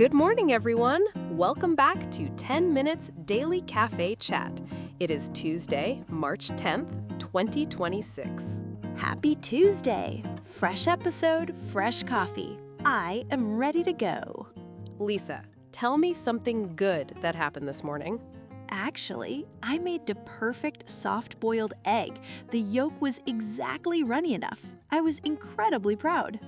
Good morning, everyone. Welcome back to 10 Minutes Daily Cafe Chat. It is Tuesday, March 10th, 2026. Happy Tuesday! Fresh episode, fresh coffee. I am ready to go. Lisa, tell me something good that happened this morning. Actually, I made the perfect soft-boiled egg. The yolk was exactly runny enough. I was incredibly proud.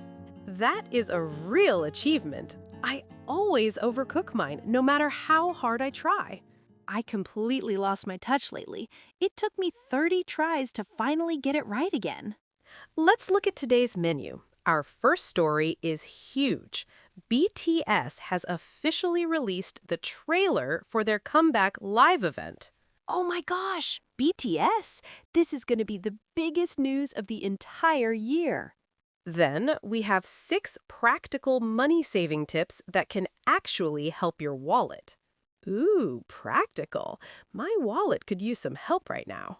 That is a real achievement. I always overcook mine, no matter how hard I try. I completely lost my touch lately. It took me 30 tries to finally get it right again. Let's look at today's menu. Our first story is huge. BTS has officially released the trailer for their comeback live event. Oh my gosh, BTS! This is going to be the biggest news of the entire year. Then we have 6 practical money-saving tips that can actually help your wallet. Ooh, practical. My wallet could use some help right now.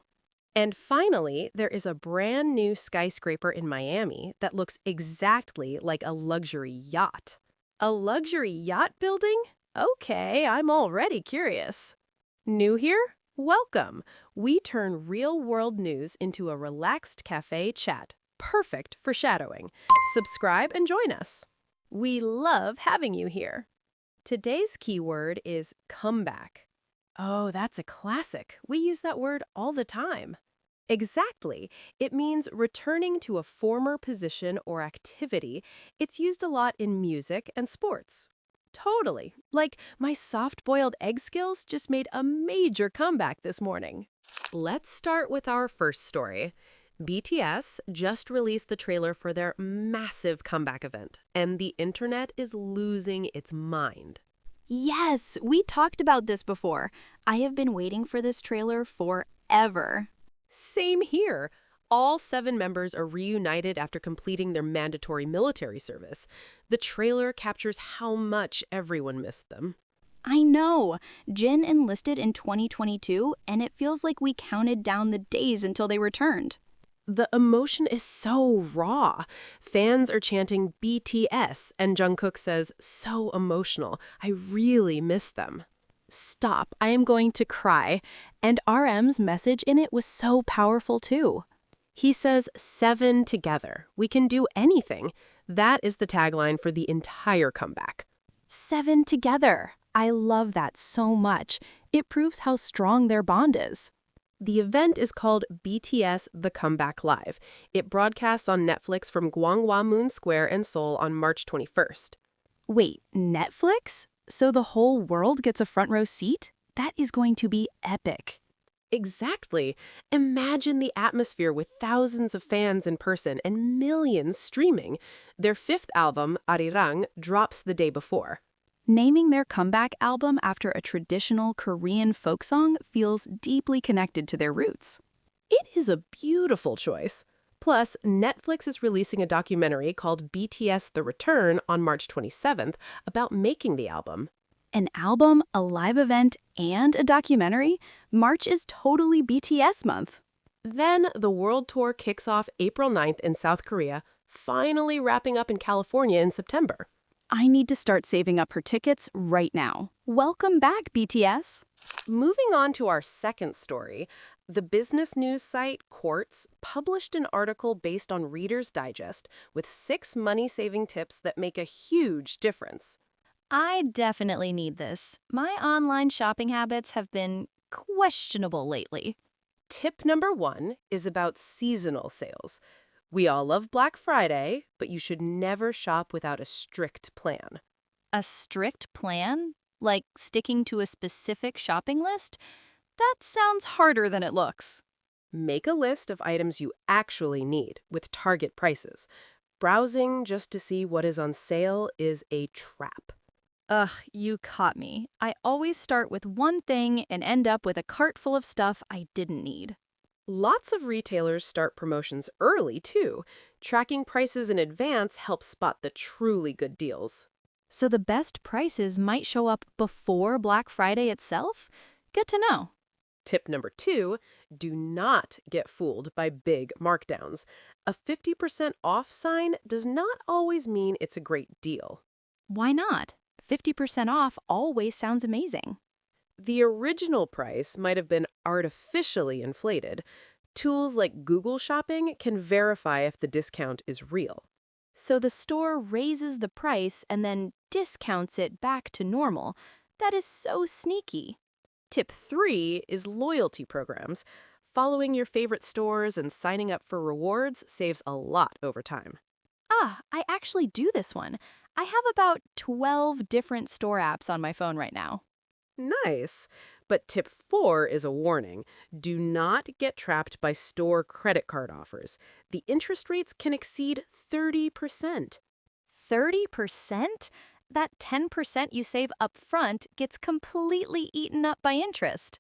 And finally, there is a brand new skyscraper in Miami that looks exactly like a luxury yacht. A luxury yacht building? Okay, I'm already curious. New here? Welcome. We turn real-world news into a relaxed cafe chat. Perfect for shadowing. Subscribe and join us. We love having you here. Today's keyword is comeback. Oh, that's a classic. We use that word all the time. Exactly. It means returning to a former position or activity. It's used a lot in music and sports. Totally. Like my soft-boiled egg skills just made a major comeback this morning. Let's start with our first story. BTS just released the trailer for their massive comeback event, and the internet is losing its mind. Yes, we talked about this before. I have been waiting for this trailer forever. Same here. All 7 members are reunited after completing their mandatory military service. The trailer captures how much everyone missed them. I know. Jin enlisted in 2022, and it feels like we counted down the days until they returned. The emotion is so raw. Fans are chanting BTS, and Jungkook says, "So emotional. I really miss them." Stop, I am going to cry. And RM's message in it was so powerful too. He says, 7 together. We can do anything. That is the tagline for the entire comeback. 7 together. I love that so much. It proves how strong their bond is. The event is called BTS The Comeback Live. It broadcasts on Netflix from Gwanghwamun Square in Seoul on March 21st. Wait, Netflix? So the whole world gets a front row seat? That is going to be epic. Exactly. Imagine the atmosphere with thousands of fans in person and millions streaming. Their 5th album, Arirang, drops the day before. Naming their comeback album after a traditional Korean folk song feels deeply connected to their roots. It is a beautiful choice. Plus, Netflix is releasing a documentary called BTS The Return on March 27th about making the album. An album, a live event, and a documentary? March is totally BTS month. Then the world tour kicks off April 9th in South Korea, finally wrapping up in California in September. I need to start saving up her tickets right now. Welcome back, BTS! Moving on to our second story, the business news site Quartz published an article based on Reader's Digest with 6 money-saving tips that make a huge difference. I definitely need this. My online shopping habits have been questionable lately. Tip number 1 is about seasonal sales. We all love Black Friday, but you should never shop without a strict plan. A strict plan? Like sticking to a specific shopping list? That sounds harder than it looks. Make a list of items you actually need with target prices. Browsing just to see what is on sale is a trap. Ugh, you caught me. I always start with one thing and end up with a cart full of stuff I didn't need. Lots of retailers start promotions early, too. Tracking prices in advance helps spot the truly good deals. So the best prices might show up before Black Friday itself? Good to know. Tip number 2, do not get fooled by big markdowns. A 50% off sign does not always mean it's a great deal. Why not? 50% off always sounds amazing. The original price might have been artificially inflated. Tools like Google Shopping can verify if the discount is real. So the store raises the price and then discounts it back to normal. That is so sneaky. Tip 3 is loyalty programs. Following your favorite stores and signing up for rewards saves a lot over time. I actually do this one. I have about 12 different store apps on my phone right now. Nice. But tip 4 is a warning. Do not get trapped by store credit card offers. The interest rates can exceed 30%. 30%? That 10% you save up front gets completely eaten up by interest.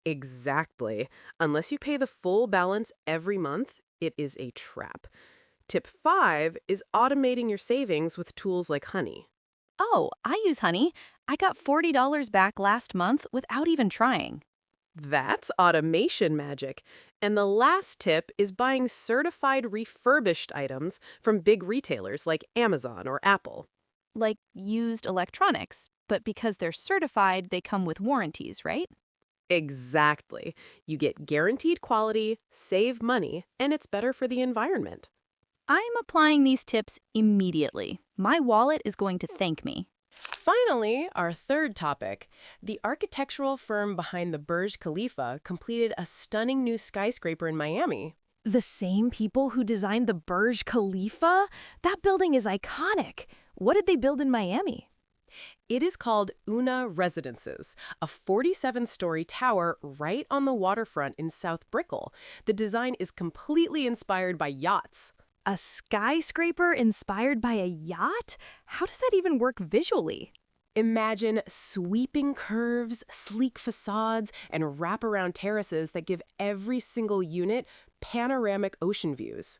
Exactly. Unless you pay the full balance every month, it is a trap. Tip 5 is automating your savings with tools like Honey. Oh, I use Honey. I got $40 back last month without even trying. That's automation magic. And the last tip is buying certified refurbished items from big retailers like Amazon or Apple. Like used electronics, but because they're certified, they come with warranties, right? Exactly. You get guaranteed quality, save money, and it's better for the environment. I'm applying these tips immediately. My wallet is going to thank me. Finally, our third topic. The architectural firm behind the Burj Khalifa completed a stunning new skyscraper in Miami. The same people who designed the Burj Khalifa? That building is iconic. What did they build in Miami? It is called Una Residences, a 47-story tower right on the waterfront in South Brickell. The design is completely inspired by yachts. A skyscraper inspired by a yacht? How does that even work visually? Imagine sweeping curves, sleek facades, and wraparound terraces that give every single unit panoramic ocean views.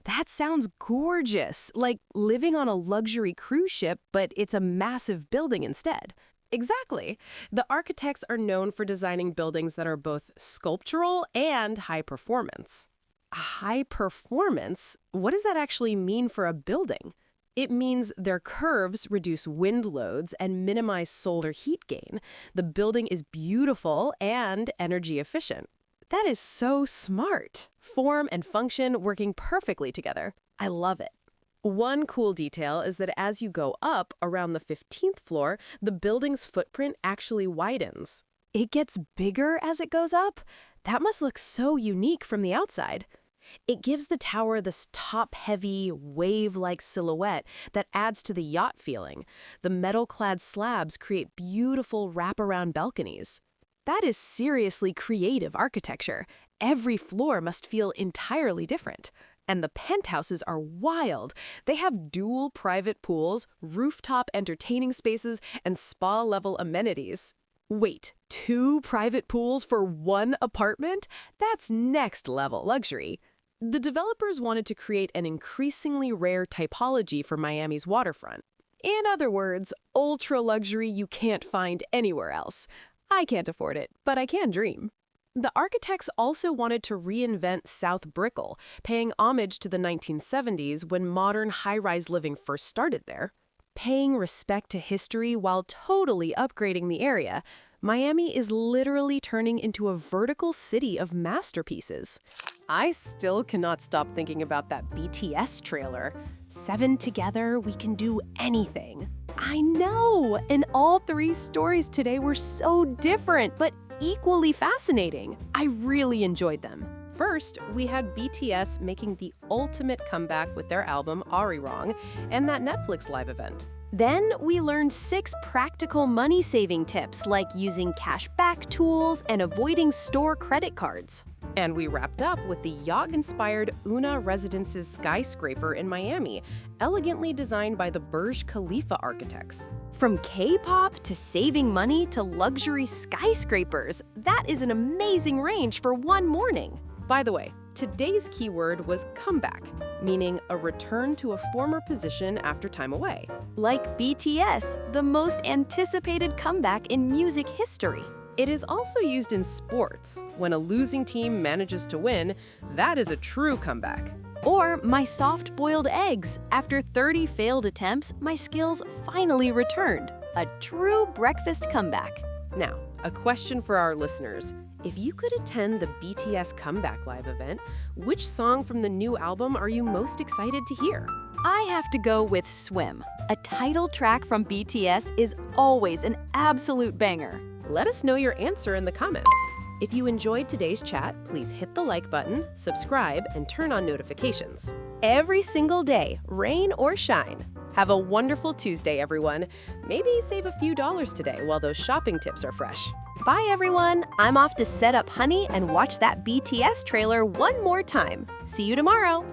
That sounds gorgeous, like living on a luxury cruise ship, but it's a massive building instead. Exactly. The architects are known for designing buildings that are both sculptural and high performance. High performance? What does that actually mean for a building? It means their curves reduce wind loads and minimize solar heat gain. The building is beautiful and energy efficient. That is so smart. Form and function working perfectly together. I love it. One cool detail is that as you go up around the 15th floor, the building's footprint actually widens. It gets bigger as it goes up? That must look so unique from the outside. It gives the tower this top-heavy, wave-like silhouette that adds to the yacht feeling. The metal-clad slabs create beautiful wraparound balconies. That is seriously creative architecture. Every floor must feel entirely different. And the penthouses are wild. They have dual private pools, rooftop entertaining spaces, and spa-level amenities. Wait, 2 private pools for 1 apartment? That's next-level luxury. The developers wanted to create an increasingly rare typology for Miami's waterfront. In other words, ultra-luxury you can't find anywhere else. I can't afford it, but I can dream. The architects also wanted to reinvent South Brickell, paying homage to the 1970s when modern high-rise living first started there. Paying respect to history while totally upgrading the area, Miami is literally turning into a vertical city of masterpieces. I still cannot stop thinking about that BTS trailer. 7 together, we can do anything. I know! And all 3 stories today were so different, but equally fascinating. I really enjoyed them. First, we had BTS making the ultimate comeback with their album Arirang and that Netflix live event. Then we learned 6 practical money-saving tips like using cashback tools and avoiding store credit cards. And we wrapped up with the yacht-inspired Una Residences skyscraper in Miami, elegantly designed by the Burj Khalifa architects. From K-pop to saving money to luxury skyscrapers, that is an amazing range for one morning. By the way, today's keyword was comeback, meaning a return to a former position after time away. Like BTS, the most anticipated comeback in music history. It is also used in sports. When a losing team manages to win, that is a true comeback. Or my soft-boiled eggs. After 30 failed attempts, my skills finally returned. A true breakfast comeback. Now, a question for our listeners. If you could attend the BTS Comeback Live event, which song from the new album are you most excited to hear? I have to go with Swim. A title track from BTS is always an absolute banger. Let us know your answer in the comments. If you enjoyed today's chat, please hit the like button, subscribe, and turn on notifications. Every single day, rain or shine. Have a wonderful Tuesday, everyone. Maybe save a few dollars today while those shopping tips are fresh. Bye, everyone. I'm off to set up Honey and watch that BTS trailer one more time. See you tomorrow.